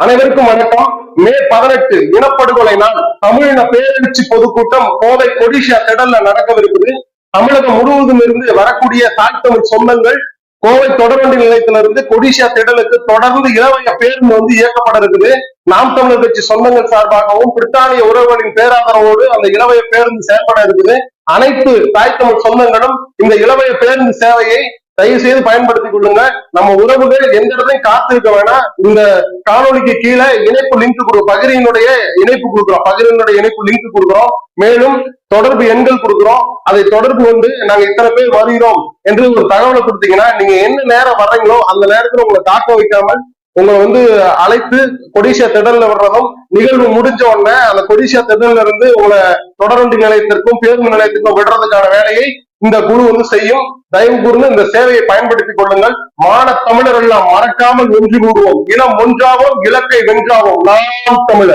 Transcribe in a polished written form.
அனைவருக்கும் வணக்கம். மே 18 இனப்படுகொலை நாள் தமிழின பேரெழுச்சி பொதுக்கூட்டம் கோவை கொடிஷா திடல்ல நடக்கவிருக்குது. தமிழகம் முழுவதும் இருந்து வரக்கூடிய தாய் தமிழ் சொந்தங்கள் கோவை தொடர்வண்டி நிலையத்திலிருந்து கொடிஷா திடலுக்கு தொடர்ந்து இலவச பேருந்து இயக்கப்பட இருக்குது. நாம் தமிழர் கட்சி சொந்தங்கள் சார்பாகவும் பிரித்தானிய உறவுகளின் பேராதரவோடு அந்த இலவச பேருந்து செயல்பட இருக்குது. அனைத்து தாய் தமிழ் சொந்தங்களும் இந்த இலவச பேருந்து சேவையை தயவு செய்து பயன்படுத்திக் கொள்ளுங்க. நம்ம உறவுகள் எந்த இடத்தையும் காத்திருக்க வேணாம். இந்த காணொலிக்கு கீழே இணைப்பு லிங்க் கொடுக்கும், பகிரினுடைய இணைப்பு கொடுக்குறோம், பகிரினுடைய இணைப்பு லிங்க் கொடுக்குறோம். மேலும் தொடர்பு எண்கள் கொடுக்குறோம். அதை தொடர்பு கொண்டு நாங்க இத்தனை பேர் வருகிறோம் என்று ஒரு தகவலை கொடுத்தீங்கன்னா நீங்க என்ன நேரம் வர்றீங்களோ அந்த நேரத்துல உங்களை காக்க வைக்காமல் உங்களை அழைத்து கொடிஷா திடல்ல வர்றதும், நிகழ்வு முடிஞ்ச உடனே அந்த கொடிஷா திடல்ல இருந்து உங்களை தொடர்வண்டி நிலையத்திற்கும் பேருந்து நிலையத்திற்கும் விடுறதுக்கான வேலையை இந்த குழு செய்யும். தயவு கூர்ந்து இந்த சேவையை பயன்படுத்திக் கொள்ளுங்கள். மான தமிழர் எல்லாம் மறக்காமல் ஒன்று கூடுவோம். இனம் ஒன்றாவோம், இலக்கை வென்றாவோம். நாம் தமிழர்.